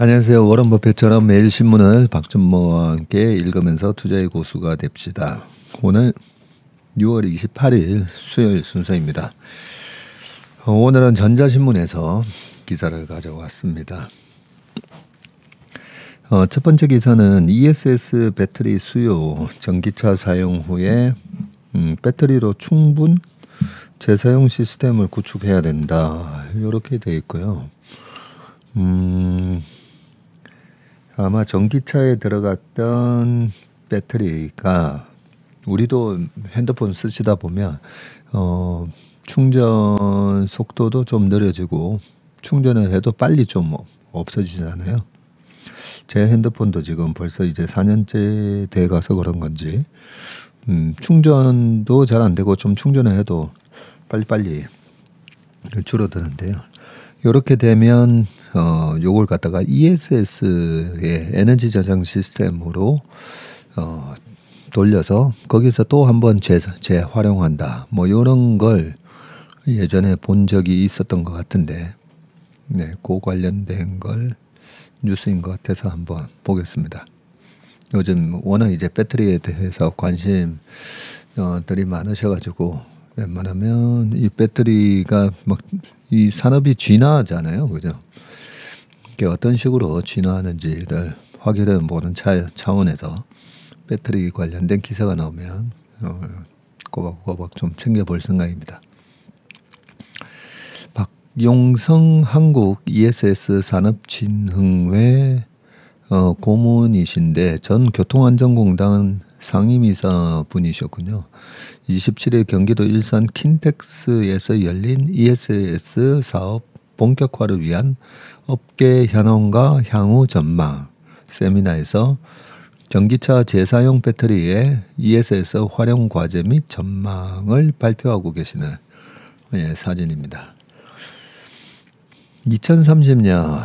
안녕하세요. 워런 버핏처럼 매일 신문을 박준모와 함께 읽으면서 투자의 고수가 됩시다. 오늘 6월 28일 수요일 순서입니다. 오늘은 전자신문에서 기사를 가져왔습니다. 첫 번째 기사는 ESS 배터리 수요, 전기차 사용 후에 배터리로 충분 재사용 시스템을 구축해야 된다. 이렇게 되어 있고요. 아마 전기차에 들어갔던 배터리가 우리도 핸드폰 쓰시다 보면 충전 속도도 좀 느려지고 충전을 해도 빨리 좀 없어지잖아요. 제 핸드폰도 지금 벌써 이제 4년째 돼 가서 그런 건지 충전도 잘 안 되고 좀 충전을 해도 빨리빨리 줄어드는데요. 이렇게 되면 요걸 갖다가 ESS의 에너지 저장 시스템으로 돌려서 거기서 또 한번 재활용한다. 뭐 이런 걸 예전에 본 적이 있었던 것 같은데, 네, 그 관련된 걸 뉴스인 것 같아서 한번 보겠습니다. 요즘 워낙 이제 배터리에 대해서 관심들이 많으셔가지고 웬만하면 이 배터리가 막 이 산업이 진화하잖아요, 그죠? 이게 어떤 식으로 진화하는지를 확인해 보는 차원에서 배터리 관련된 기사가 나오면 꼬박꼬박 좀 챙겨볼 생각입니다. 박용성 한국 ESS 산업진흥회 고문이신데 전 교통안전공단 상임이사 분이셨군요. 27일 경기도 일산 킨텍스에서 열린 ESS 사업 본격화를 위한 업계 현황과 향후 전망 세미나에서 전기차 재사용 배터리의 ESS 활용 과제 및 전망을 발표하고 계시는 사진입니다. 2030년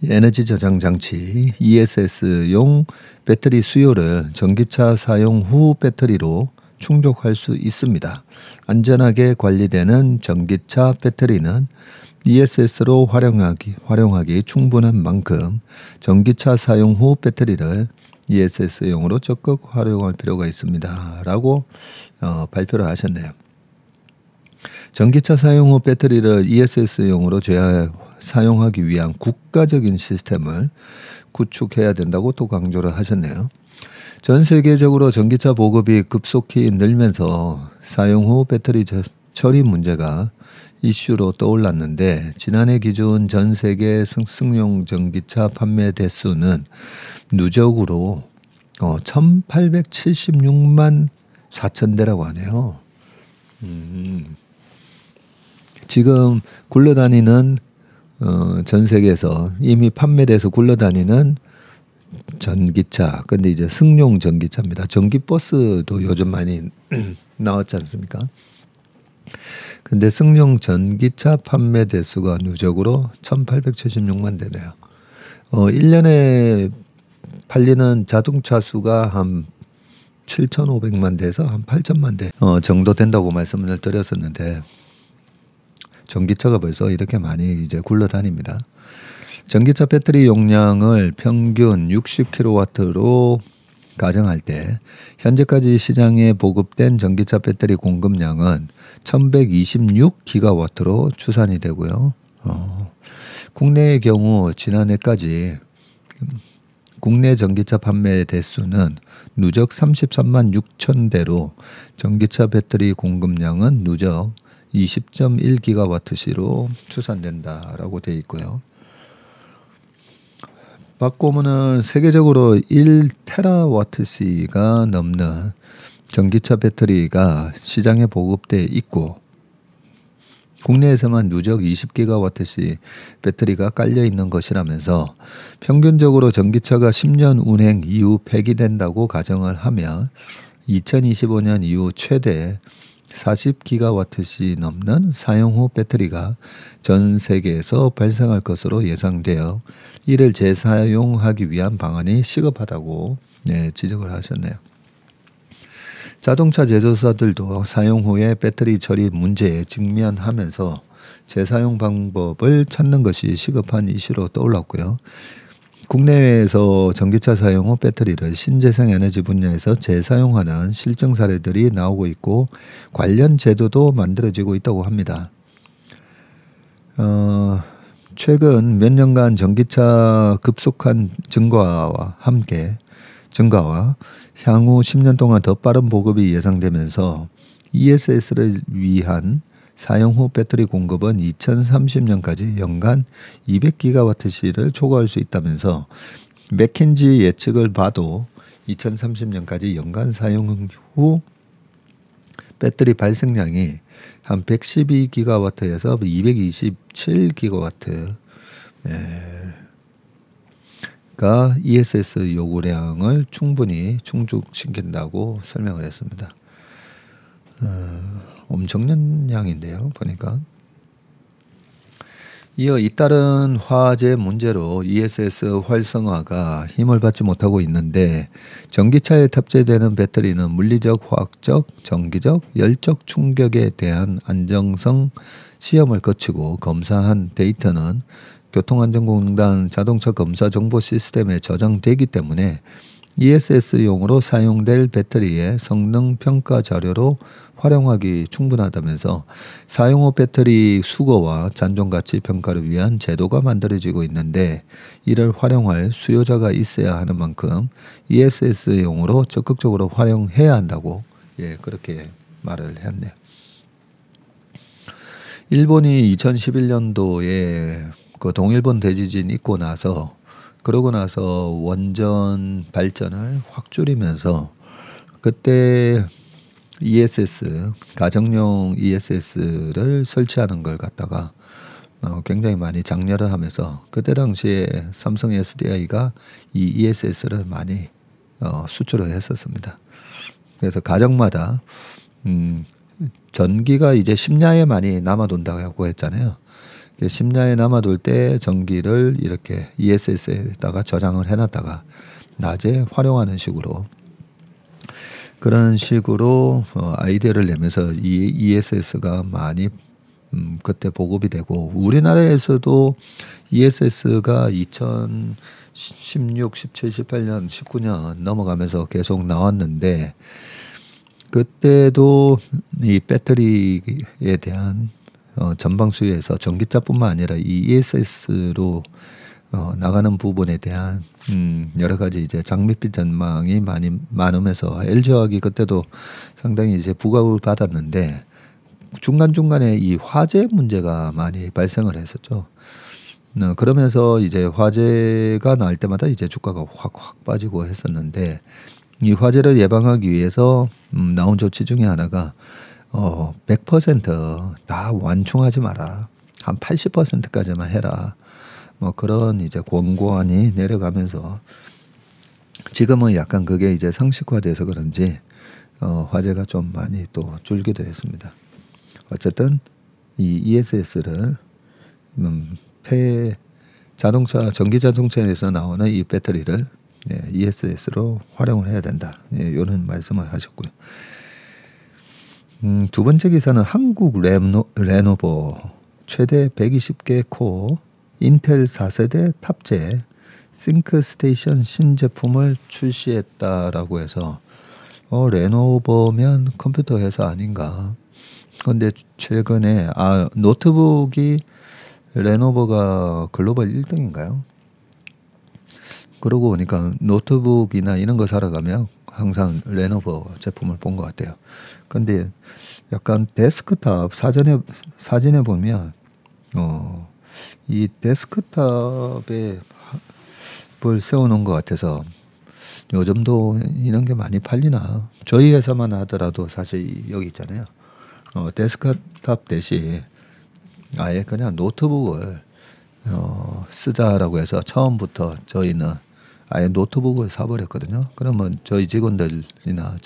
에너지 저장 장치 ESS용 배터리 수요를 전기차 사용 후 배터리로 충족할 수 있습니다. 안전하게 관리되는 전기차 배터리는 ESS로 활용하기 충분한 만큼 전기차 사용 후 배터리를 ESS용으로 적극 활용할 필요가 있습니다. 라고 발표를 하셨네요. 전기차 사용 후 배터리를 ESS용으로 사용하기 위한 국가적인 시스템을 구축해야 된다고 또 강조를 하셨네요. 전 세계적으로 전기차 보급이 급속히 늘면서 사용 후 배터리 처리 문제가 이슈로 떠올랐는데 지난해 기준 전 세계 승용 전기차 판매 대수는 누적으로 1876만 4천 대라고 하네요. 지금 굴러다니는 전 세계에서 이미 판매돼서 굴러다니는 전기차, 근데 이제 승용 전기차입니다. 전기버스도 요즘 많이 나왔지 않습니까? 근데 승용 전기차 판매 대수가 누적으로 1876만 대네요. 1년에 팔리는 자동차 수가 한 7,500만 대에서 한 8천만 대 정도 된다고 말씀을 드렸었는데 전기차가 벌써 이렇게 많이 이제 굴러다닙니다. 전기차 배터리 용량을 평균 60kW로 가정할 때 현재까지 시장에 보급된 전기차 배터리 공급량은 1126GW로 추산이 되고요. 국내의 경우 지난해까지 국내 전기차 판매 대수는 누적 33만 6천 대로 전기차 배터리 공급량은 누적 20.1GWh로 추산된다라고 되어 있고요. 박고문은 세계적으로 1TWh가 넘는 전기차 배터리가 시장에 보급돼 있고 국내에서만 누적 20GWh 배터리가 깔려 있는 것이라면서 평균적으로 전기차가 10년 운행 이후 폐기된다고 가정을 하면 2025년 이후 최대 40GWh 넘는 사용 후 배터리가 전 세계에서 발생할 것으로 예상되어 이를 재사용하기 위한 방안이 시급하다고 지적을 하셨네요. 자동차 제조사들도 사용 후에 배터리 처리 문제에 직면하면서 재사용 방법을 찾는 것이 시급한 이슈로 떠올랐고요. 국내외에서 전기차 사용 후 배터리를 신재생 에너지 분야에서 재사용하는 실증 사례들이 나오고 있고 관련 제도도 만들어지고 있다고 합니다. 최근 몇 년간 전기차 급속한 증가와 향후 10년 동안 더 빠른 보급이 예상되면서 ESS를 위한 사용 후 배터리 공급은 2030년까지 연간 200기가와트시를 초과할 수 있다면서 맥킨지 예측을 봐도 2030년까지 연간 사용 후 배터리 발생량이 한 112기가와트에서 227기가와트가 ESS 요구량을 충분히 충족시킨다고 설명을 했습니다. 엄청난 양인데요, 보니까. 이어 잇따른 화재 문제로 ESS 활성화가 힘을 받지 못하고 있는데 전기차에 탑재되는 배터리는 물리적, 화학적, 전기적, 열적 충격에 대한 안정성 시험을 거치고 검사한 데이터는 교통안전공단 자동차 검사 정보 시스템에 저장되기 때문에 ESS용으로 사용될 배터리의 성능 평가 자료로 활용하기 충분하다면서 사용 후 배터리 수거와 잔존 가치 평가를 위한 제도가 만들어지고 있는데 이를 활용할 수요자가 있어야 하는 만큼 ESS용으로 적극적으로 활용해야 한다고 그렇게 말을 했네요. 일본이 2011년도에 그 동일본 대지진 있고 나서 그러고 나서 원전 발전을 확 줄이면서 그때 ESS 가정용 ESS를 설치하는 걸 갖다가 굉장히 많이 장려를 하면서 그때 당시에 삼성 SDI가 이 ESS를 많이 수출을 했었습니다. 그래서 가정마다 전기가 이제 심야에 많이 남아돈다고 했잖아요. 심야에 남아돌 때 전기를 이렇게 ESS에다가 저장을 해놨다가 낮에 활용하는 식으로 그런 식으로 아이디어를 내면서 이 ESS가 많이 그때 보급이 되고 우리나라에서도 ESS가 2016, 17, 18년, 19년 넘어가면서 계속 나왔는데 그때도 이 배터리에 대한 전방 수요에서 전기차뿐만 아니라 이 ESS로 나가는 부분에 대한 여러 가지 이제 장밋빛 전망이 많으면서 LG화학이 그때도 상당히 이제 부각을 받았는데 중간중간에 이 화재 문제가 많이 발생을 했었죠. 그러면서 이제 화재가 날 때마다 이제 주가가 확 빠지고 했었는데 이 화재를 예방하기 위해서 나온 조치 중에 하나가 100%다 완충하지 마라. 한 80%까지만 해라. 뭐 그런 이제 권고안이 내려가면서 지금은 약간 그게 이제 상식화돼서 그런지 화재가 좀 많이 또 줄기도 했습니다. 어쨌든 이 ESS를 전기 자동차에서 나오는 이 배터리를 ESS로 활용을 해야 된다. 이런 말씀을 하셨고요. 두 번째 기사는 한국 레노버 최대 120개 코어 인텔 4세대 탑재 싱크 스테이션 신제품을 출시했다라고 해서 레노버면 컴퓨터 회사 아닌가. 근데 최근에 노트북이 레노버가 글로벌 1등인가요? 그러고 보니까 노트북이나 이런 거 사러 가면 항상 레노버 제품을 본 것 같아요. 근데 약간 데스크탑 사진에 보면 이 데스크탑에 뭘 세워놓은 것 같아서 요즘도 이런 게 많이 팔리나. 저희 회사만 하더라도 사실 여기 있잖아요. 데스크탑 대신 아예 그냥 노트북을 쓰자라고 해서 처음부터 저희는 아예 노트북을 사버렸거든요. 그러면 저희 직원들이나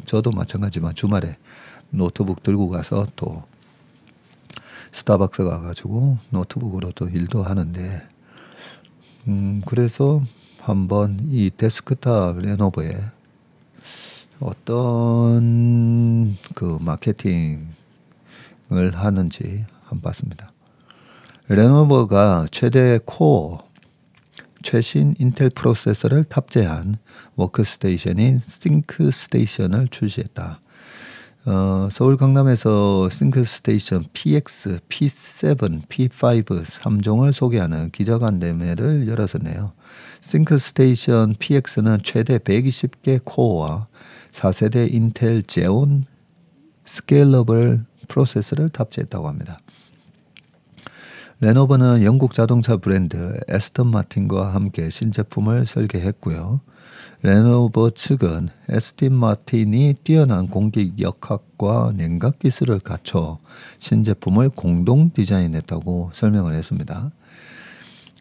저도 마찬가지지만 주말에 노트북 들고 가서 또 스타벅스 가가지고 노트북으로 또 일도 하는데 그래서 한번 이 데스크탑 레노버에 어떤 그 마케팅을 하는지 한번 봤습니다. 레노버가 최대 코어 최신 인텔 프로세서를 탑재한 워크스테이션인 싱크스테이션을 출시했다. 서울 강남에서 싱크스테이션 PX, P7, P5 3종을 소개하는 기자간담회를 열었었네요. 싱크스테이션 PX는 최대 120개 코어와 4세대 인텔 제온 스케일러블 프로세서를 탑재했다고 합니다. 레노버는 영국 자동차 브랜드 에스턴 마틴과 함께 신제품을 설계했고요. 레노버 측은 에스턴 마틴이 뛰어난 공기 역학과 냉각 기술을 갖춰 신제품을 공동 디자인했다고 설명을 했습니다.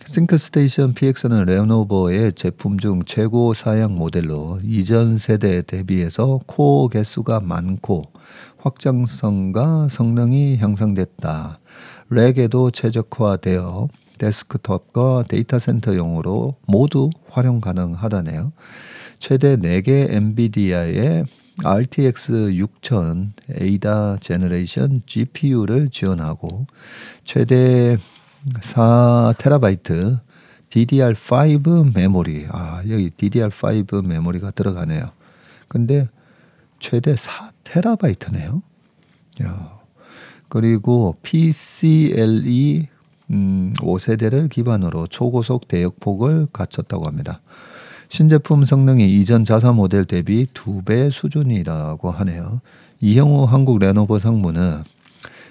싱크스테이션 PX는 레노버의 제품 중 최고 사양 모델로 이전 세대에 대비해서 코어 개수가 많고 확장성과 성능이 향상됐다. 렉에도 최적화되어 데스크톱과 데이터 센터용으로 모두 활용 가능하다네요. 최대 4개 엔비디아의 RTX 6000 에이다 제너레이션 GPU를 지원하고 최대 4TB DDR5 메모리, 여기 DDR5 메모리가 들어가네요. 근데 최대 4TB네요. 그리고 PCLE 5세대를 기반으로 초고속 대역폭을 갖췄다고 합니다. 신제품 성능이 이전 자사 모델 대비 2배 수준이라고 하네요. 이형우 한국 레노버 상무는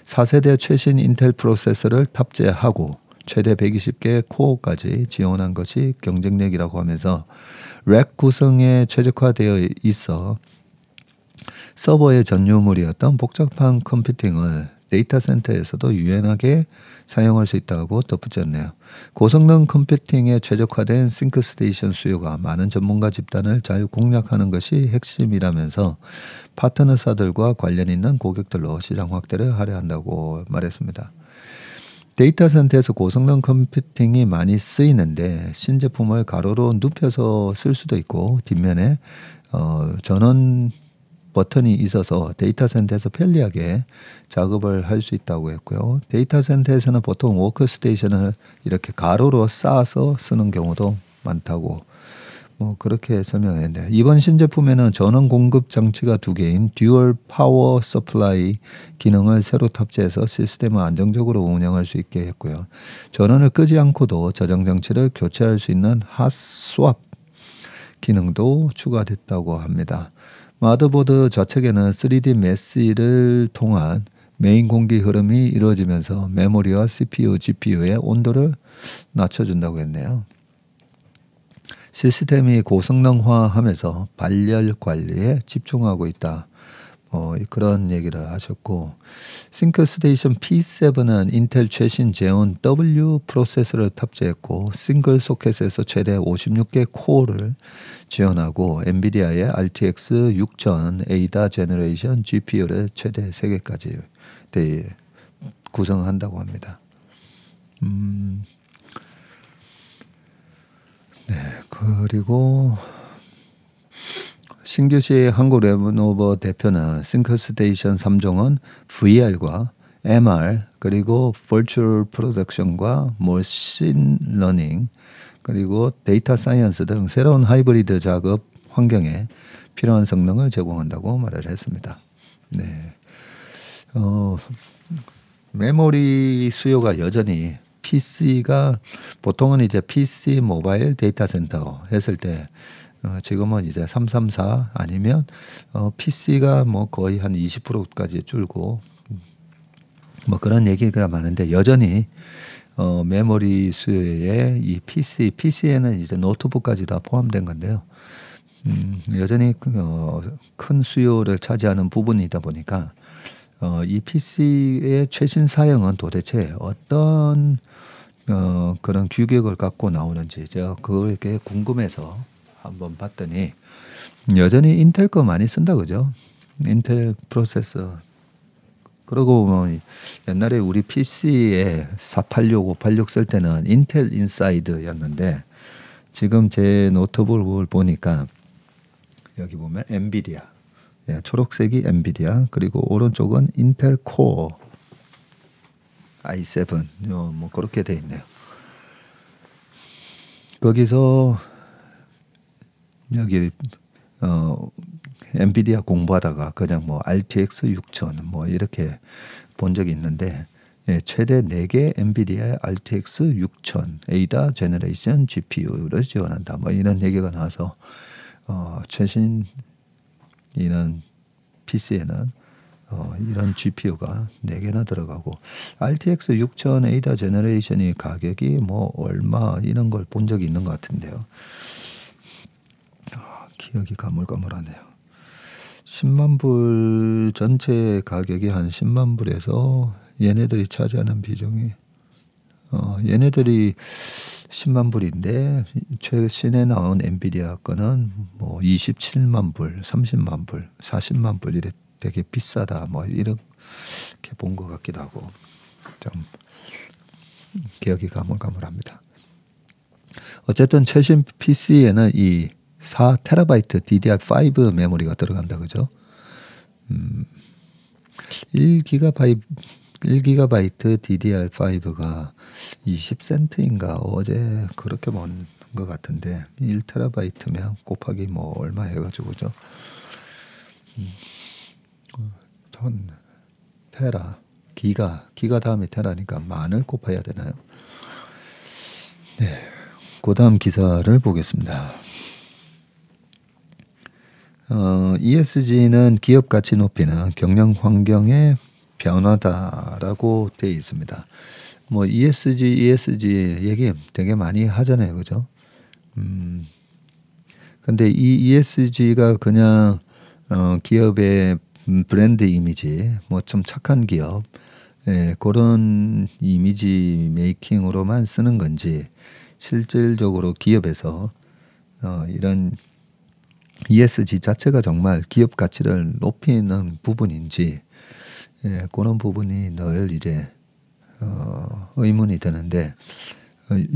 4세대 최신 인텔 프로세서를 탑재하고 최대 120개 코어까지 지원한 것이 경쟁력이라고 하면서 렉 구성에 최적화되어 있어 서버의 전유물이었던 복잡한 컴퓨팅을 데이터 센터에서도 유연하게 사용할 수 있다고 덧붙였네요. 고성능 컴퓨팅에 최적화된 싱크스테이션 수요가 많은 전문가 집단을 잘 공략하는 것이 핵심이라면서 파트너사들과 관련 있는 고객들로 시장 확대를 하려 한다고 말했습니다. 데이터 센터에서 고성능 컴퓨팅이 많이 쓰이는데 신제품을 가로로 눕혀서 쓸 수도 있고 뒷면에 전원 버튼이 있어서 데이터 센터에서 편리하게 작업을 할 수 있다고 했고요. 데이터 센터에서는 보통 워크스테이션을 이렇게 가로로 쌓아서 쓰는 경우도 많다고 그렇게 설명했는데 이번 신제품에는 전원 공급 장치가 2개인 듀얼 파워 서플라이 기능을 새로 탑재해서 시스템을 안정적으로 운영할 수 있게 했고요. 전원을 끄지 않고도 저장 장치를 교체할 수 있는 핫 스왑 기능도 추가됐다고 합니다. 마더보드 좌측에는 3D 메시를 통한 메인 공기 흐름이 이루어지면서 메모리와 CPU, GPU의 온도를 낮춰준다고 했네요. 시스템이 고성능화하면서 발열 관리에 집중하고 있다. 그런 얘기를 하셨고 싱크스테이션 P7은 인텔 최신 제온 W 프로세서를 탑재했고 싱글 소켓에서 최대 56개 코어를 지원하고 엔비디아의 RTX 6000 에이다 제너레이션 GPU를 최대 3개까지 구성한다고 합니다. 네, 그리고 신규시 한국 레노버 대표는 싱크스테이션 3종은 VR과 MR 그리고 버추얼 프로덕션과 머신 러닝 그리고 데이터 사이언스 등 새로운 하이브리드 작업 환경에 필요한 성능을 제공한다고 말을 했습니다. 네, 메모리 수요가 여전히 PC가 보통은 이제 PC 모바일 데이터 센터 했을 때 지금은 이제 334 아니면 PC가 뭐 거의 한 20%까지 줄고 뭐 그런 얘기가 많은데 여전히 메모리 수요에 이 PC에는 이제 노트북까지 다 포함된 건데요. 여전히 큰 수요를 차지하는 부분이다 보니까 이 PC의 최신 사양은 도대체 어떤 그런 규격을 갖고 나오는지 제가 그게 궁금해서 한번 봤더니 여전히 인텔 거 많이 쓴다 그죠? 인텔 프로세서. 그러고 보면 옛날에 우리 PC에 486, 586 쓸 때는 인텔 인사이드였는데 지금 제 노트북을 보니까 여기 보면 엔비디아, 초록색이 엔비디아 그리고 오른쪽은 인텔 코어 i7 뭐 그렇게 돼 있네요. 거기서 여기 엔비디아 공부하다가 그냥 뭐 RTX 6000 뭐 이렇게 본 적이 있는데 최대 4개 엔비디아 RTX 6000 에이다 제너레이션 GPU를 지원한다. 뭐 이런 얘기가 나와서 최신 이런 PC에는 이런 GPU가 4개나 들어가고 RTX 6000 에이다 제너레이션이 가격이 뭐 얼마 이런 걸 본 적이 있는 것 같은데요. 기억이 가물가물하네요. 10만 불 전체 가격이 한 10만 불에서 얘네들이 차지하는 비중이 얘네들이 10만 불인데 최신에 나온 엔비디아 거는 뭐 27만 불, 30만 불, 40만 불 이래 되게 비싸다 뭐 이렇게 본 것 같기도 하고 좀 기억이 가물가물합니다. 어쨌든 최신 PC에는 이 4TB DDR5 메모리가 들어간다 그죠? 1GB DDR5가 20센트인가 어제 그렇게 본 것 같은데 1TB면 곱하기 뭐 얼마 해가지고죠. 전 테라 기가 다음에 테라니까 만을 곱해야 되나요? 네, 그 다음 기사를 보겠습니다. ESG는 기업 가치 높이는 경영 환경의 변화다라고 되어 있습니다. 뭐 ESG 얘기 되게 많이 하잖아요, 그죠? 근데 이 ESG가 그냥 기업의 브랜드 이미지, 뭐 좀 착한 기업, 그런 이미지 메이킹으로만 쓰는 건지 실질적으로 기업에서 이런 ESG 자체가 정말 기업 가치를 높이는 부분인지 그런 부분이 늘 이제 의문이 드는데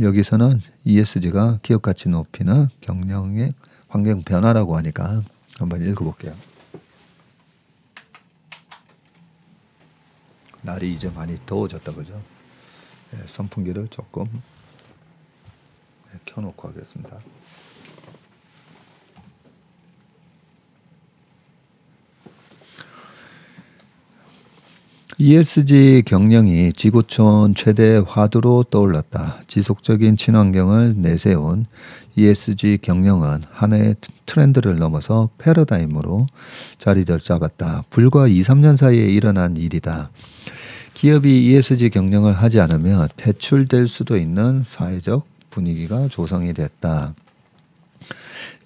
여기서는 ESG가 기업 가치 높이는 경영의 환경 변화라고 하니까 한번 읽어볼게요. 날이 이제 많이 더워졌다 그죠? 선풍기를 조금 켜놓고 하겠습니다. ESG 경영이 지구촌 최대 화두로 떠올랐다. 지속적인 친환경을 내세운 ESG 경영은 하나의 트렌드를 넘어서 패러다임으로 자리를 잡았다. 불과 2, 3년 사이에 일어난 일이다. 기업이 ESG 경영을 하지 않으면 퇴출될 수도 있는 사회적 분위기가 조성이 됐다.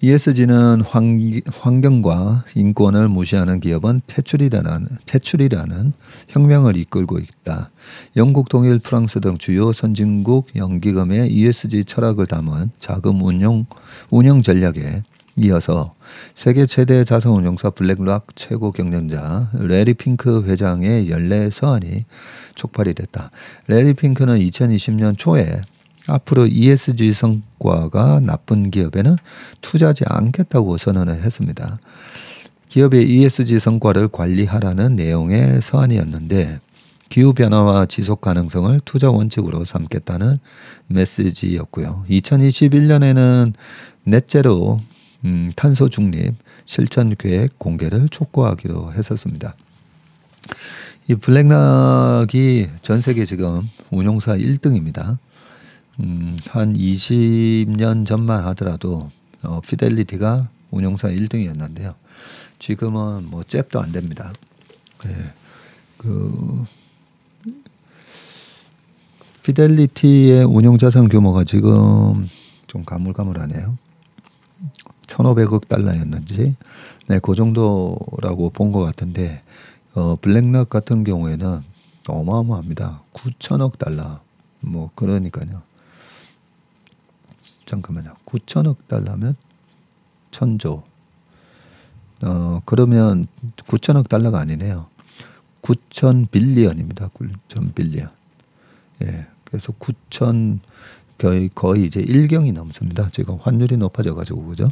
ESG는 환경과 인권을 무시하는 기업은 퇴출이라는 혁명을 이끌고 있다. 영국, 동일, 프랑스 등 주요 선진국 연기금의 ESG 철학을 담은 자금 운영 전략에 이어서 세계 최대 자산운용사 블랙락 최고 경영자 레리 핑크 회장의 연례 서한이 촉발이 됐다. 레리 핑크는 2020년 초에 앞으로 ESG 성과가 나쁜 기업에는 투자하지 않겠다고 선언을 했습니다. 기업의 ESG 성과를 관리하라는 내용의 서한이었는데 기후변화와 지속가능성을 투자 원칙으로 삼겠다는 메시지였고요. 2021년에는 넷제로 탄소 중립 실천 계획 공개를 촉구하기도 했었습니다. 이 블랙락이 전 세계 지금 운용사 1등입니다. 한 20년 전만 하더라도 피델리티가 운용사 1등이었는데요. 지금은 뭐 잽도 안 됩니다. 피델리티의 운용자산 규모가 지금 좀 가물가물하네요. 1,500억 달러였는지 그 정도라고 본 것 같은데 블랙락 같은 경우에는 어마어마합니다. 9천억 달러 뭐 그러니까요. 잠깐만요. 9천억 달러면 1,000조. 그러면 9천억 달러가 아니네요. 9천 빌리언입니다. 9천 빌리언. 그래서 9천 거의 이제 1경이 넘습니다. 지금 환율이 높아져가지고 그죠?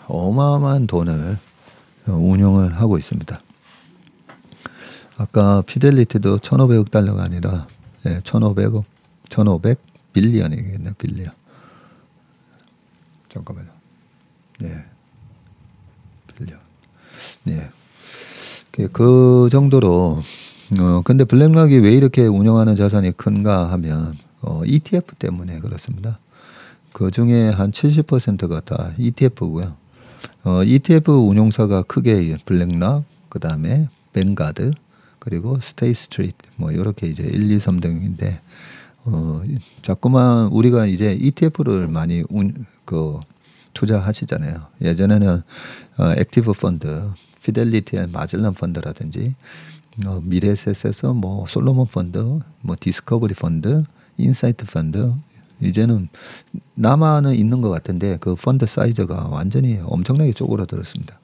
어마어마한 돈을 운용을 하고 있습니다. 아까 피델리티도 1,500억 달러가 아니라 1,500억, 1,500 빌리언이겠네, 빌리언. 잠깐만요. 네. 빌려. 네. 그 정도로 근데 블랙락이 왜 이렇게 운영하는 자산이 큰가 하면 ETF 때문에 그렇습니다. 그 중에 한 70%가 다 ETF고요. ETF 운용사가 크게 블랙락, 그 다음에 뱅가드, 그리고 스테이 스트리트 뭐 이렇게 이제 1, 2, 3등인데 자꾸만 우리가 이제 ETF를 많이 투자하시잖아요. 예전에는 액티브 펀드, 피델리티의 마젤란 펀드라든지 미래에셋에서 뭐 솔로몬 펀드, 뭐 디스커버리 펀드, 인사이트 펀드 이제는 남아는 있는 것 같은데 그 펀드 사이즈가 완전히 엄청나게 쪼그라들었습니다.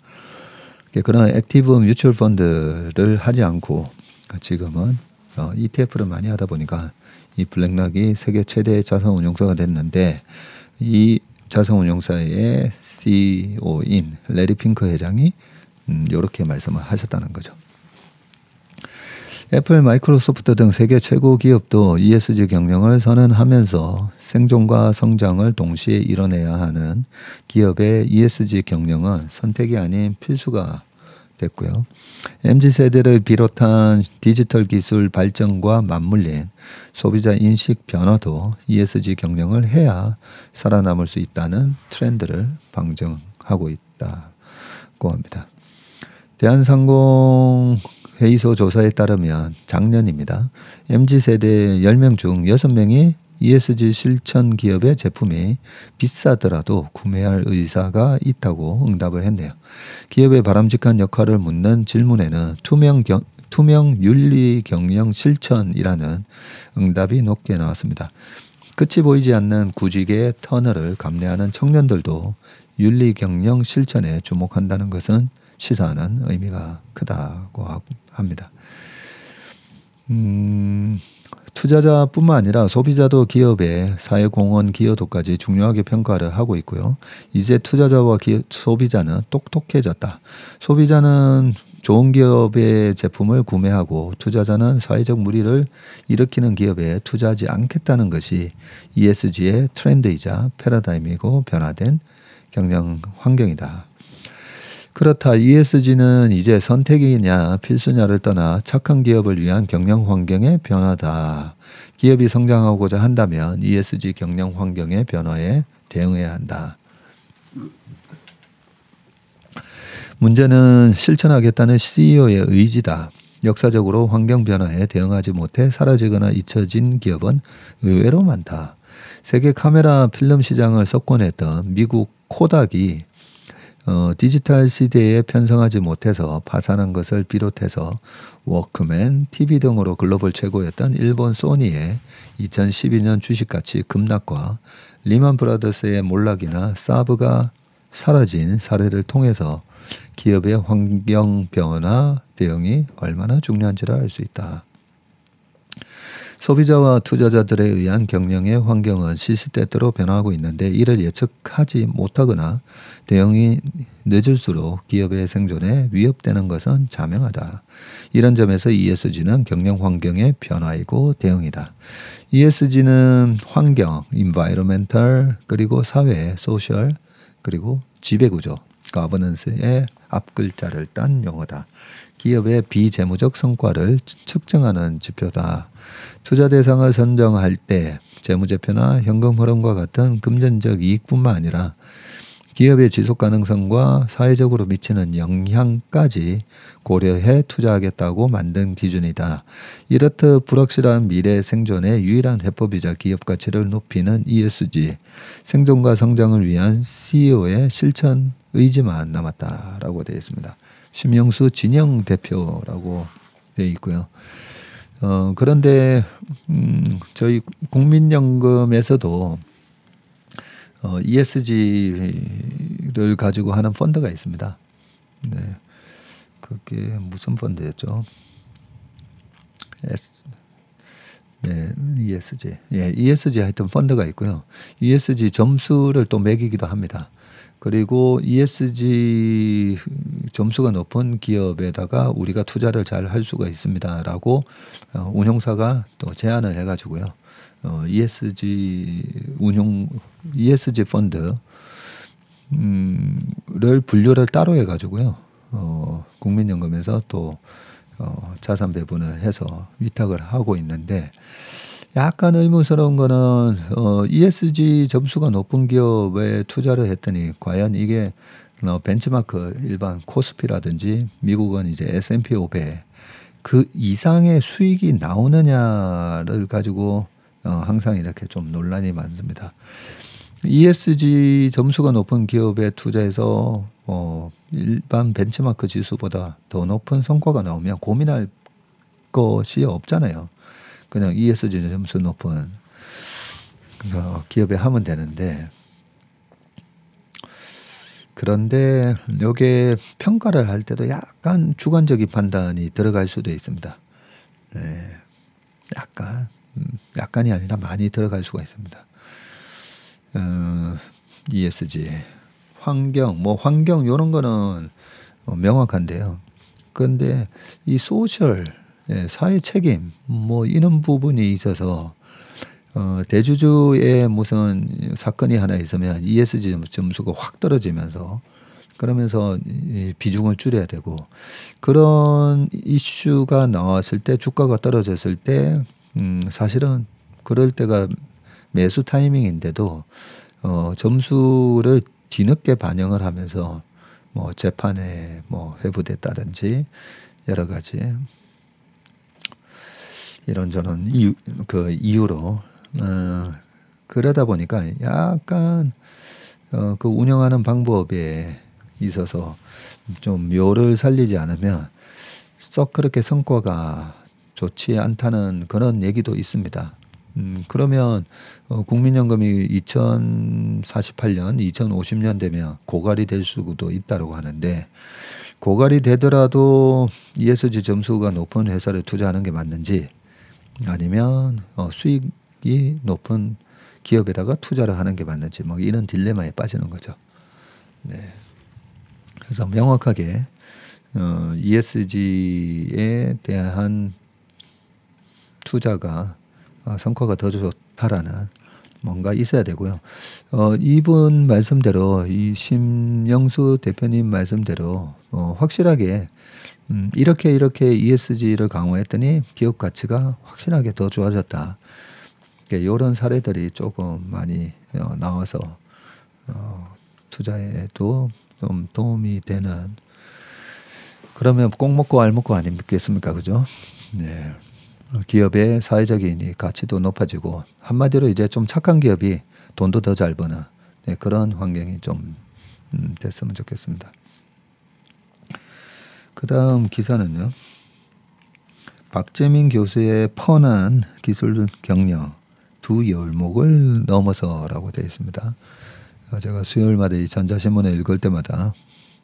그런 액티브 뮤추얼 펀드를 하지 않고 지금은 ETF를 많이 하다 보니까 이 블랙락이 세계 최대 자산운용사가 됐는데 이 자산운용사의 CEO인 레리 핑크 회장이 이렇게 말씀을 하셨다는 거죠. 애플, 마이크로소프트 등 세계 최고 기업도 ESG 경영을 선언하면서 생존과 성장을 동시에 이뤄내야 하는 기업의 ESG 경영은 선택이 아닌 필수가 됐고요. MZ세대를 비롯한 디지털 기술 발전과 맞물린 소비자 인식 변화도 ESG 경영을 해야 살아남을 수 있다는 트렌드를 방증하고 있다고 합니다. 대한상공회의소 조사에 따르면 작년입니다. MZ세대 10명 중 6명이 ESG 실천 기업의 제품이 비싸더라도 구매할 의사가 있다고 응답을 했네요. 기업의 바람직한 역할을 묻는 질문에는 투명 윤리 경영 실천이라는 응답이 높게 나왔습니다. 끝이 보이지 않는 구직의 터널을 감내하는 청년들도 윤리 경영 실천에 주목한다는 것은 시사하는 의미가 크다고 합니다. 투자자뿐만 아니라 소비자도 기업의 사회공헌 기여도까지 중요하게 평가를 하고 있고요. 이제 투자자와 소비자는 똑똑해졌다. 소비자는 좋은 기업의 제품을 구매하고 투자자는 사회적 물의를 일으키는 기업에 투자하지 않겠다는 것이 ESG의 트렌드이자 패러다임이고 변화된 경영 환경이다. 그렇다. ESG는 이제 선택이냐 필수냐를 떠나 착한 기업을 위한 경영 환경의 변화다. 기업이 성장하고자 한다면 ESG 경영 환경의 변화에 대응해야 한다. 문제는 실천하겠다는 CEO의 의지다. 역사적으로 환경 변화에 대응하지 못해 사라지거나 잊혀진 기업은 의외로 많다. 세계 카메라 필름 시장을 석권했던 미국 코닥이 디지털 시대에 편성하지 못해서 파산한 것을 비롯해서 워크맨, TV 등으로 글로벌 최고였던 일본 소니의 2012년 주식가치 급락과 리만 브라더스의 몰락이나 사브가 사라진 사례를 통해서 기업의 환경 변화 대응이 얼마나 중요한지를 알 수 있다. 소비자와 투자자들에 의한 경영의 환경은 시시때때로 변화하고 있는데 이를 예측하지 못하거나 대응이 늦을수록 기업의 생존에 위협되는 것은 자명하다. 이런 점에서 ESG는 경영 환경의 변화이고 대응이다. ESG는 환경, environmental, 그리고 사회, social, 그리고 지배구조, governance의 앞글자를 딴 용어다. 기업의 비재무적 성과를 측정하는 지표다. 투자 대상을 선정할 때 재무제표나 현금 흐름과 같은 금전적 이익뿐만 아니라 기업의 지속 가능성과 사회적으로 미치는 영향까지 고려해 투자하겠다고 만든 기준이다. 이렇듯 불확실한 미래 생존의 유일한 해법이자 기업 가치를 높이는 ESG, 생존과 성장을 위한 CEO의 실천 의지만 남았다라고 되어 있습니다. 심영수 진영 대표라고 되어 있고요. 그런데 저희 국민연금에서도 ESG를 가지고 하는 펀드가 있습니다. 네, 그게 무슨 펀드였죠? 네, ESG. 예, ESG 하여튼 펀드가 있고요. ESG 점수를 또 매기기도 합니다. 그리고 ESG 점수가 높은 기업에다가 우리가 투자를 잘 할 수가 있습니다라고 운용사가 또 제안을 해가지고요. ESG 펀드 를 분류를 따로 해가지고요. 국민연금에서 또 자산 배분을 해서 위탁을 하고 있는데 약간 의문스러운 거는 ESG 점수가 높은 기업에 투자를 했더니 과연 이게 벤치마크 일반 코스피라든지 미국은 이제 S&P 500 그 이상의 수익이 나오느냐를 가지고 항상 이렇게 좀 논란이 많습니다. ESG 점수가 높은 기업에 투자해서 일반 벤치마크 지수보다 더 높은 성과가 나오면 고민할 것이 없잖아요. 그냥 ESG 점수 높은 기업에 하면 되는데, 그런데 요게 평가를 할 때도 약간 주관적인 판단이 들어갈 수도 있습니다. 네, 약간이 아니라 많이 들어갈 수가 있습니다. ESG, 환경 이런 거는 명확한데요. 그런데 이 소셜, 사회 책임 이런 부분이 있어서 대주주의 무슨 사건이 하나 있으면 ESG 점수가 확 떨어지면서 그러면서 비중을 줄여야 되고, 그런 이슈가 나왔을 때 주가가 떨어졌을 때 사실은 그럴 때가 매수 타이밍인데도 점수를 뒤늦게 반영을 하면서 재판에 회부됐다든지 여러 가지 이런저런 이유로 그러다 보니까 약간 그 운영하는 방법에 있어서 좀 묘를 살리지 않으면 썩 그렇게 성과가 좋지 않다는 그런 얘기도 있습니다. 그러면 국민연금이 2048년, 2050년 되면 고갈이 될 수도 있다고 하는데, 고갈이 되더라도 ESG 점수가 높은 회사를 투자하는 게 맞는지, 아니면 수익이 높은 기업에다가 투자를 하는 게 맞는지 이런 딜레마에 빠지는 거죠. 네. 그래서 명확하게 ESG에 대한 투자가 성과가 더 좋다라는 뭔가 있어야 되고요. 이분 말씀대로, 이 심영수 대표님 말씀대로 확실하게 이렇게 ESG를 강화했더니 기업 가치가 확실하게 더 좋아졌다. 이런 사례들이 조금 많이 나와서 투자에도 좀 도움이 되는, 그러면 꼭 먹고 알 먹고 아니겠습니까? 그죠? 네. 기업의 사회적인 가치도 높아지고, 한마디로 이제 좀 착한 기업이 돈도 더 잘 버는 그런 환경이 좀 됐으면 좋겠습니다. 그 다음 기사는요. 박재민 교수의 펀한 기술 경력 두 열목을 넘어서라고 되어 있습니다. 제가 수요일마다 이 전자신문을 읽을 때마다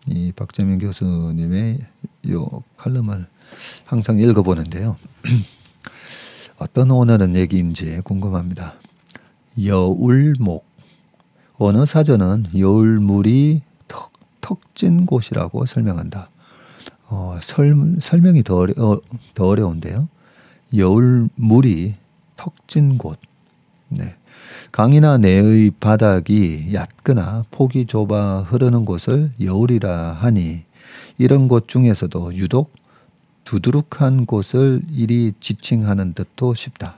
이 박재민 교수님의 요 칼럼을 항상 읽어보는데요. 어떤 오늘은 얘기인지 궁금합니다. 여울목. 어느 사전은 여울물이 턱진 곳이라고 설명한다. 설명이 더 어려운데요. 여울물이 턱진 곳. 네. 강이나 내의 바닥이 얕거나 폭이 좁아 흐르는 곳을 여울이라 하니, 이런 곳 중에서도 유독 두드룩한 곳을 이리 지칭하는 듯도 싶다.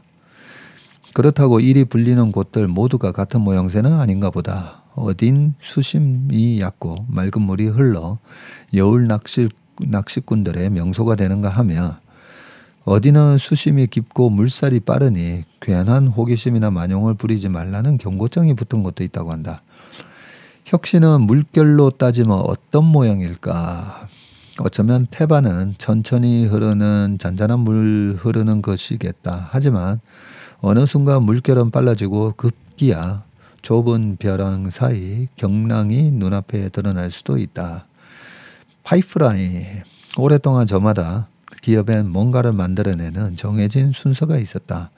그렇다고 이리 불리는 곳들 모두가 같은 모양새는 아닌가 보다. 어딘 수심이 얕고 맑은 물이 흘러 여울 낚시꾼들의 명소가 되는가 하며, 어디는 수심이 깊고 물살이 빠르니 괜한 호기심이나 만용을 부리지 말라는 경고장이 붙은 곳도 있다고 한다. 혁신은 물결로 따지면 어떤 모양일까? 어쩌면 태반은 천천히 흐르는 잔잔한 물 흐르는 것이겠다. 하지만 어느 순간 물결은 빨라지고 급기야 좁은 벼랑 사이 경랑이 눈앞에 드러날 수도 있다. 파이프라인. 오랫동안 저마다 기업엔 뭔가를 만들어내는 정해진 순서가 있었다.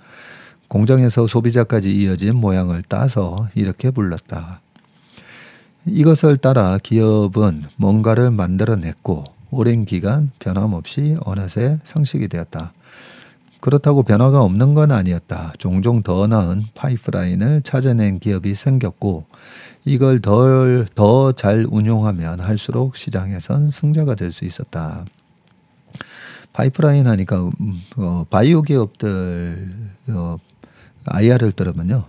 공장에서 소비자까지 이어진 모양을 따서 이렇게 불렀다. 이것을 따라 기업은 뭔가를 만들어냈고 오랜 기간 변함없이 어느새 상식이 되었다. 그렇다고 변화가 없는 건 아니었다. 종종 더 나은 파이프라인을 찾아낸 기업이 생겼고, 이걸 더 잘 운용하면 할수록 시장에선 승자가 될 수 있었다. 파이프라인 하니까 바이오 기업들 IR을 들으면요.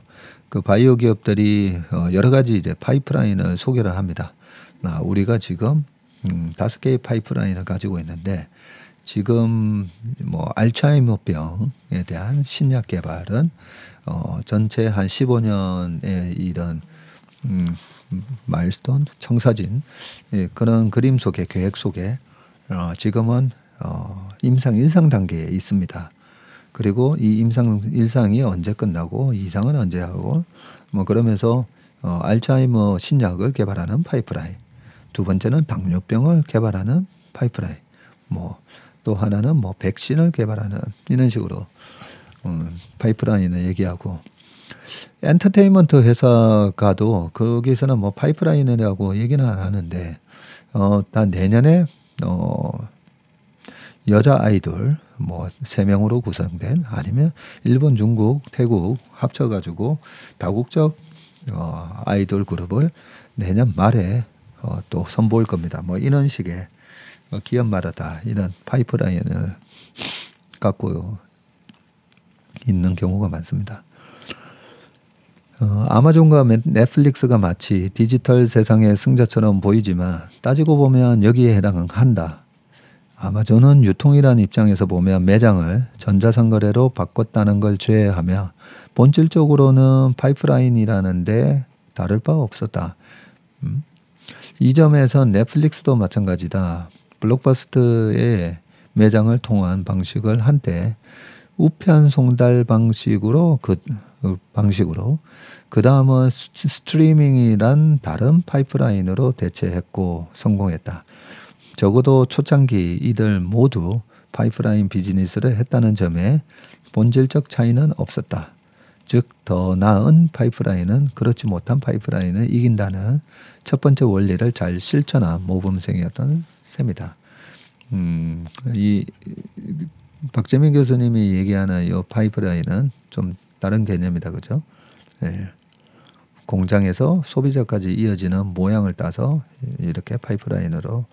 그 바이오 기업들이 여러 가지 이제 파이프라인을 소개를 합니다. 우리가 지금 5개의 파이프라인을 가지고 있는데 지금 뭐 알츠하이머병에 대한 신약 개발은 전체 한 15년의 이런 마일스톤 청사진 그런 그림 속에 계획 속에 지금은 임상 1상 단계에 있습니다. 그리고 이 임상 1상이 언제 끝나고 2상은 언제 하고 뭐 그러면서 알츠하이머 신약을 개발하는 파이프라인, 두 번째는 당뇨병을 개발하는 파이프라인, 뭐 또 하나는 뭐 백신을 개발하는 이런 식으로 파이프라인을 얘기하고 엔터테인먼트 회사 가도 거기서는 뭐 파이프라인이라고 얘기는 안 하는데 다 내년에 여자 아이돌 뭐 3명으로 구성된 아니면 일본, 중국, 태국 합쳐가지고 다국적 아이돌 그룹을 내년 말에 또 선보일 겁니다. 뭐 이런 식의 기업마다 다 이런 파이프라인을 갖고 있는 경우가 많습니다. 아마존과 넷플릭스가 마치 디지털 세상의 승자처럼 보이지만 따지고 보면 여기에 해당한다. 아마존은 유통이라는 입장에서 보면 매장을 전자상거래로 바꿨다는 걸 제외하며 본질적으로는 파이프라인이라는데 다를 바 없었다. 이 점에선 넷플릭스도 마찬가지다. 블록버스터의 매장을 통한 방식을 한때 우편 송달 방식으로 그 다음은 스트리밍이란 다른 파이프라인으로 대체했고 성공했다. 적어도 초창기 이들 모두 파이프라인 비즈니스를 했다는 점에 본질적 차이는 없었다. 즉 더 나은 파이프라인은 그렇지 못한 파이프라인을 이긴다는 첫 번째 원리를 잘 실천한 모범생이었던 셈이다. 이 박재민 교수님이 얘기하는 이 파이프라인은 좀 다른 개념이다, 그죠? 네. 공장에서 소비자까지 이어지는 모양을 따서 이렇게 파이프라인으로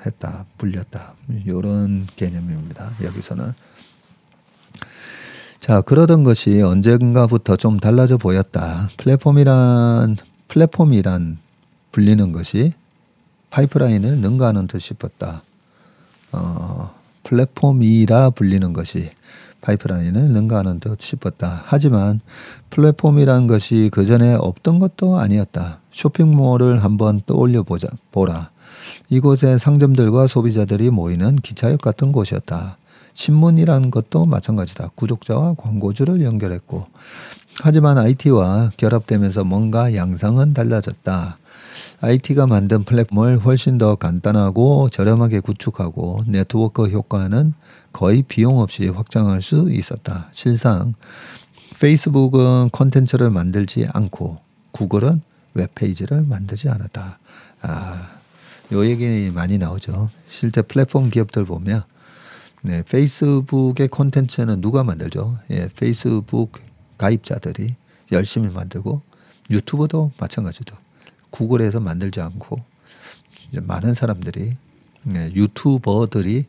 했다, 불렸다, 이런 개념입니다. 여기서는. 자, 그러던 것이 언젠가부터 좀 달라져 보였다. 플랫폼이란 불리는 것이 파이프라인을 능가하는 듯 싶었다. 플랫폼이라 불리는 것이 파이프라인을 능가하는 듯 싶었다. 하지만 플랫폼이란 것이 그전에 없던 것도 아니었다. 쇼핑몰을 한번 떠올려 보라. 이곳에 상점들과 소비자들이 모이는 기차역 같은 곳이었다. 신문이라는 것도 마찬가지다. 구독자와 광고주를 연결했고, 하지만 IT와 결합되면서 뭔가 양상은 달라졌다. IT가 만든 플랫폼을 훨씬 더 간단하고 저렴하게 구축하고 네트워크 효과는 거의 비용 없이 확장할 수 있었다. 실상 페이스북은 콘텐츠를 만들지 않고 구글은 웹페이지를 만들지 않았다. 요 얘기 많이 나오죠. 실제 플랫폼 기업들 보면 페이스북의 콘텐츠는 누가 만들죠? 페이스북 가입자들이 열심히 만들고 유튜브도 마찬가지죠. 구글에서 만들지 않고 이제 많은 사람들이 유튜버들이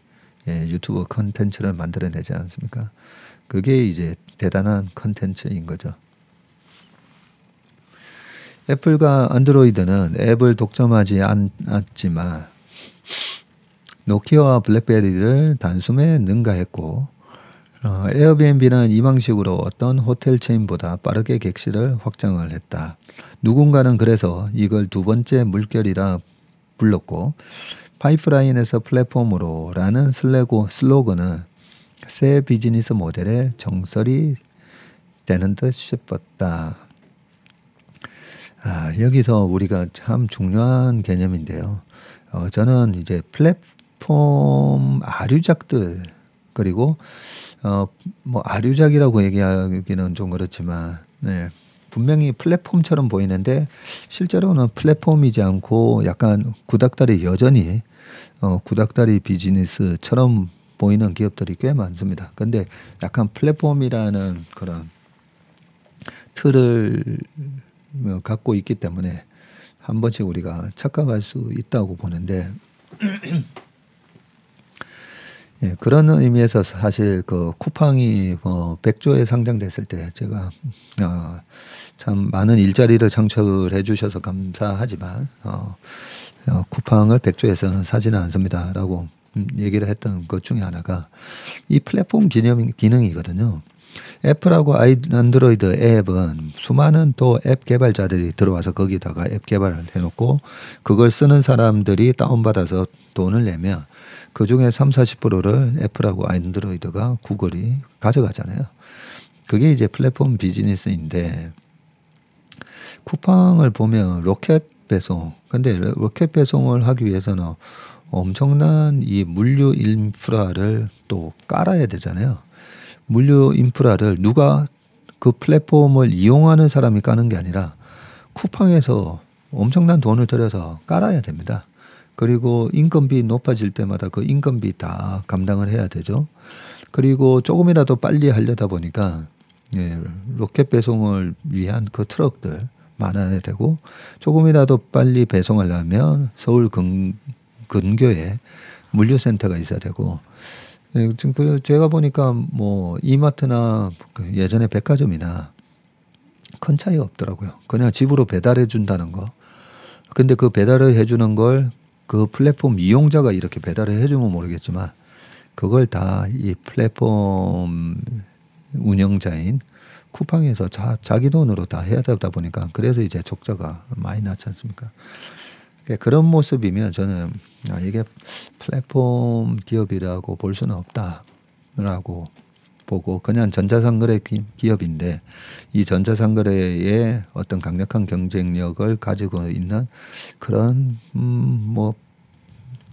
유튜버 콘텐츠를 만들어내지 않습니까? 그게 이제 대단한 콘텐츠인 거죠. 애플과 안드로이드는 앱을 독점하지 않았지만 노키아와 블랙베리를 단숨에 능가했고 에어비앤비는 이 방식으로 어떤 호텔 체인보다 빠르게 객실을 확장을 했다. 누군가는 그래서 이걸 두 번째 물결이라 불렀고 파이프라인에서 플랫폼으로 라는 슬로건은 새 비즈니스 모델의 정설이 되는 듯 싶었다. 여기서 우리가 참 중요한 개념인데요. 저는 이제 플랫폼 아류작들 그리고 뭐 아류작이라고 얘기하기는 좀 그렇지만 분명히 플랫폼처럼 보이는데 실제로는 플랫폼이지 않고 약간 구닥다리 여전히 구닥다리 비즈니스처럼 보이는 기업들이 꽤 많습니다. 근데 약간 플랫폼이라는 그런 틀을 갖고 있기 때문에 한 번씩 우리가 착각할 수 있다고 보는데 예, 그런 의미에서 사실 그 쿠팡이 100조에 상장됐을 때 제가 참 많은 일자리를 창출해 주셔서 감사하지만 쿠팡을 100조에서는 사지는 않습니다라고 얘기를 했던 것 중에 하나가 이 플랫폼 기능이거든요. 애플하고 안드로이드 앱은 수많은 또 앱 개발자들이 들어와서 거기다가 앱 개발을 해놓고 그걸 쓰는 사람들이 다운받아서 돈을 내면 그 중에 30~40%를 애플하고 안드로이드가 구글이 가져가잖아요. 그게 이제 플랫폼 비즈니스인데 쿠팡을 보면 로켓 배송. 근데 로켓 배송을 하기 위해서는 엄청난 이 물류 인프라를 또 깔아야 되잖아요. 물류 인프라를 누가 그 플랫폼을 이용하는 사람이 까는 게 아니라 쿠팡에서 엄청난 돈을 들여서 깔아야 됩니다. 그리고 인건비 높아질 때마다 그 인건비 다 감당을 해야 되죠. 그리고 조금이라도 빨리 하려다 보니까 로켓 배송을 위한 그 트럭들 많아야 되고 조금이라도 빨리 배송하려면 서울 근교에 물류센터가 있어야 되고 지금 제가 보니까 뭐 이마트나 예전에 백화점이나 큰 차이가 없더라고요. 그냥 집으로 배달해 준다는 거. 근데 그 배달을 해주는 걸 그 플랫폼 이용자가 이렇게 배달을 해주면 모르겠지만 그걸 다 이 플랫폼 운영자인 쿠팡에서 자기 돈으로 다 해야 되다 보니까 그래서 이제 적자가 많이 났지 않습니까? 그런 모습이면 저는 이게 플랫폼 기업이라고 볼 수는 없다라고 보고 그냥 전자상거래 기업인데 이 전자상거래의 어떤 강력한 경쟁력을 가지고 있는 그런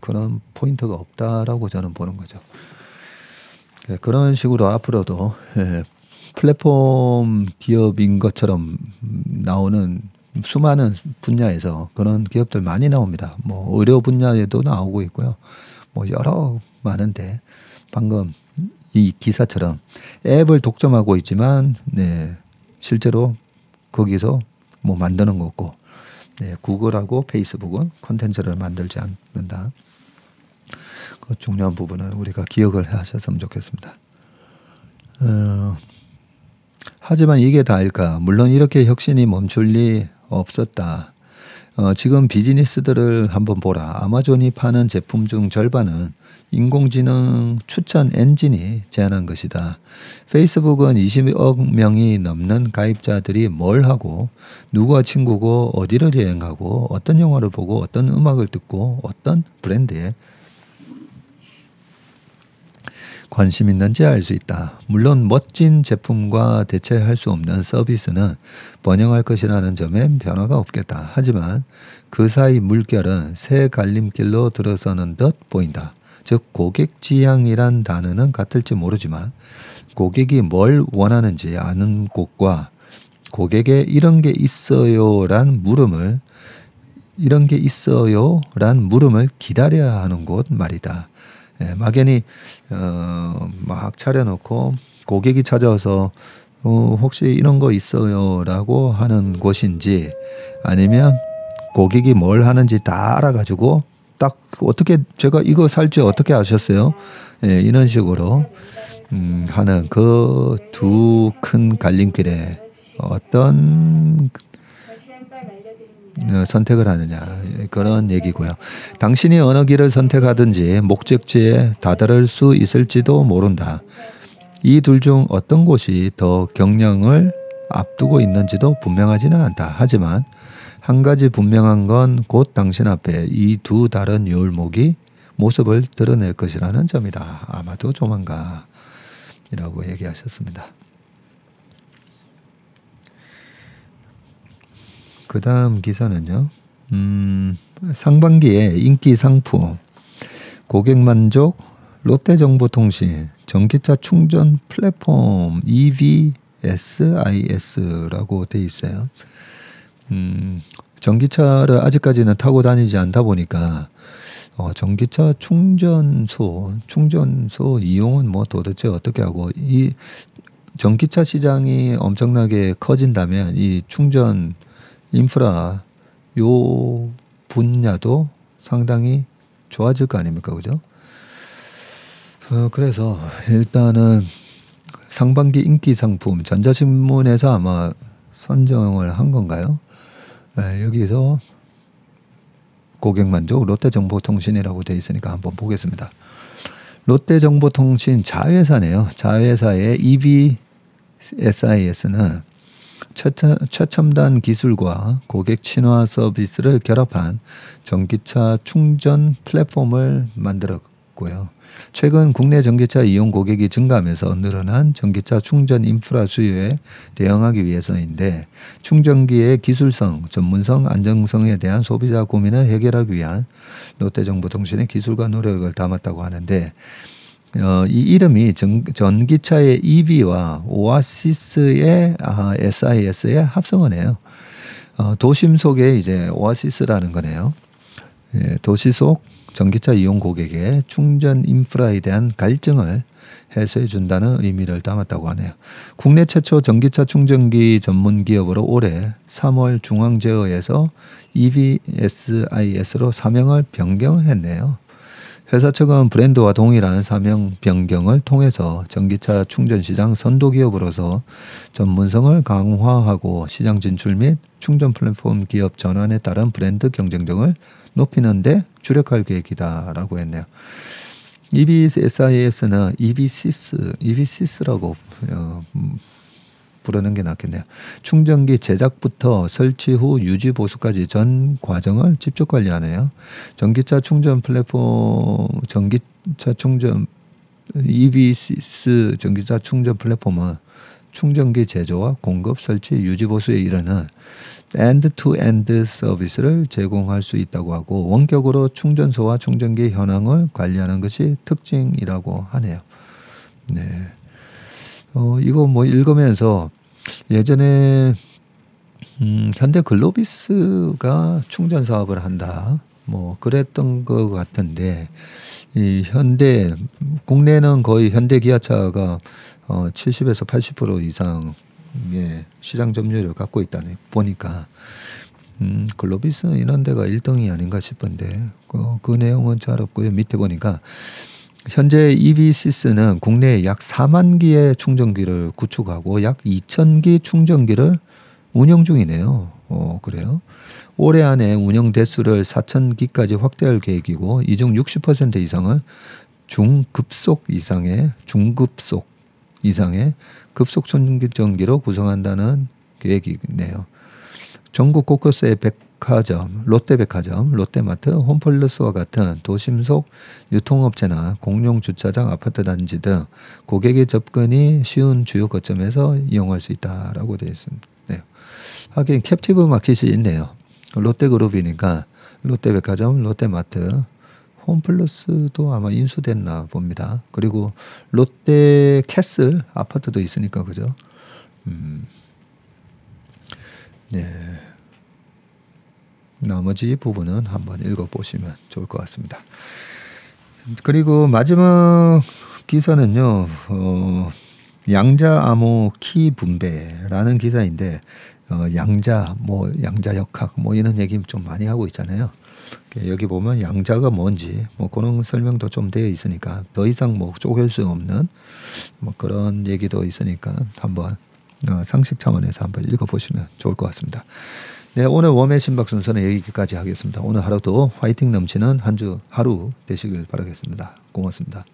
그런 포인트가 없다라고 저는 보는 거죠. 그런 식으로 앞으로도 플랫폼 기업인 것처럼 나오는 수많은 분야에서 그런 기업들 많이 나옵니다. 뭐 의료 분야에도 나오고 있고요. 뭐 여러 많은데 방금 이 기사처럼 앱을 독점하고 있지만 실제로 거기서 뭐 만드는 거 없고 구글하고 페이스북은 콘텐츠를 만들지 않는다. 그 중요한 부분은 우리가 기억을 하셨으면 좋겠습니다. 하지만 이게 다일까? 물론 이렇게 혁신이 멈출 리 없었다. 지금 비즈니스들을 한번 보라. 아마존이 파는 제품 중 절반은 인공지능 추천 엔진이 제안한 것이다. 페이스북은 20억 명이 넘는 가입자들이 뭘 하고 누구와 친구고 어디를 여행하고 어떤 영화를 보고 어떤 음악을 듣고 어떤 브랜드에 관심 있는지 알 수 있다. 물론 멋진 제품과 대체할 수 없는 서비스는 번영할 것이라는 점엔 변화가 없겠다. 하지만 그 사이 물결은 새 갈림길로 들어서는 듯 보인다. 즉 고객 지향이란 단어는 같을지 모르지만 고객이 뭘 원하는지 아는 곳과 고객에 이런 게 있어요란 물음을 기다려야 하는 곳 말이다. 막연히 막 차려놓고 고객이 찾아와서 혹시 이런 거 있어요라고 하는 곳인지 아니면 고객이 뭘 하는지 다 알아가지고 딱 어떻게 제가 이거 살지 어떻게 아셨어요? 이런 식으로 하는 그 두 큰 갈림길에 어떤 선택을 하느냐 그런 얘기고요. 당신이 어느 길을 선택하든지 목적지에 다다를 수 있을지도 모른다. 이 둘 중 어떤 곳이 더 경영을 앞두고 있는지도 분명하지는 않다. 하지만 한 가지 분명한 건 곧 당신 앞에 이 두 다른 요울목이 모습을 드러낼 것이라는 점이다. 아마도 조만간이라고 얘기하셨습니다. 그 다음 기사는요. 상반기에 인기 상품 고객 만족 롯데정보통신 전기차 충전 플랫폼 EVSIS라고 돼 있어요. 전기차를 아직까지는 타고 다니지 않다 보니까 전기차 충전소 이용은 뭐 도대체 어떻게 하고 이 전기차 시장이 엄청나게 커진다면 이 충전 인프라 요 분야도 상당히 좋아질 거 아닙니까, 그죠? 그래서 일단은 상반기 인기 상품 전자신문에서 아마 선정을 한 건가요? 네, 여기서 고객만족 롯데정보통신이라고 되어 있으니까 한번 보겠습니다. 롯데정보통신 자회사네요. 자회사의 EVSIS는 최첨단 기술과 고객 친화 서비스를 결합한 전기차 충전 플랫폼을 만들었고요. 최근 국내 전기차 이용 고객이 증가하면서 늘어난 전기차 충전 인프라 수요에 대응하기 위해서인데, 충전기의 기술성, 전문성, 안정성에 대한 소비자 고민을 해결하기 위한 롯데정보통신의 기술과 노력을 담았다고 하는데, 이 이름이 전기차의 EV와 오아시스의 SIS의 합성어네요. 도심 속에 이제 오아시스라는 거네요. 예, 도시 속 전기차 이용 고객의 충전 인프라에 대한 갈증을 해소해 준다는 의미를 담았다고 하네요. 국내 최초 전기차 충전기 전문 기업으로 올해 3월 중앙제어에서 EVSIS로 사명을 변경했네요. 회사 측은 브랜드와 동일한 사명 변경을 통해서 전기차 충전 시장 선도 기업으로서 전문성을 강화하고 시장 진출 및 충전 플랫폼 기업 전환에 따른 브랜드 경쟁력을 높이는 데 주력할 계획이다라고 했네요. EVSIS는 EVSIS라고 부르는 게 낫겠네요. 충전기 제작부터 설치 후 유지 보수까지 전 과정을 직접 관리하네요. 전기차 충전 플랫폼 전기차 충전 EVSIS 전기차 충전 플랫폼은 충전기 제조와 공급, 설치, 유지 보수에 이르는 엔드-투-엔드 서비스를 제공할 수 있다고 하고, 원격으로 충전소와 충전기 현황을 관리하는 것이 특징이라고 하네요. 네. 이거 뭐 읽으면서 예전에 현대 글로비스가 충전 사업을 한다 뭐 그랬던 것 같은데, 이 현대 국내는 거의 현대 기아차가 70에서 80% 이상의 시장 점유율을 갖고 있다니 보니까 글로비스 이런 데가 1등이 아닌가 싶은데 그 내용은 잘 없고요. 밑에 보니까 현재 EVSIS는 국내에 약 4만 기의 충전기를 구축하고 약 2,000기 충전기를 운영 중이네요. 그래요? 올해 안에 운영 대수를 4,000기까지 확대할 계획이고, 이 중 60% 이상을 중급속 이상의 급속 충전기로 구성한다는 계획이네요. 전국 곳곳의 백화점, 롯데백화점, 롯데마트, 홈플러스와 같은 도심 속 유통업체나 공용 주차장, 아파트 단지 등 고객의 접근이 쉬운 주요 거점에서 이용할 수 있다라고 되어 있습니다. 네. 하긴 캡티브 마켓이 있네요. 롯데그룹이니까 롯데백화점, 롯데마트, 홈플러스도 아마 인수됐나 봅니다. 그리고 롯데캐슬 아파트도 있으니까 그죠? 네. 나머지 부분은 한번 읽어보시면 좋을 것 같습니다. 그리고 마지막 기사는요, 양자 암호 키 분배라는 기사인데, 양자 역학 이런 얘기 좀 많이 하고 있잖아요. 여기 보면 양자가 뭔지 그런 설명도 좀 되어 있으니까 더 이상 쪼갤 수 없는 그런 얘기도 있으니까 한번 상식 차원에서 한번 읽어보시면 좋을 것 같습니다. 네, 오늘 웜의 신박 순서는 여기까지 하겠습니다. 오늘 하루도 화이팅 넘치는 한 주 하루 되시길 바라겠습니다. 고맙습니다.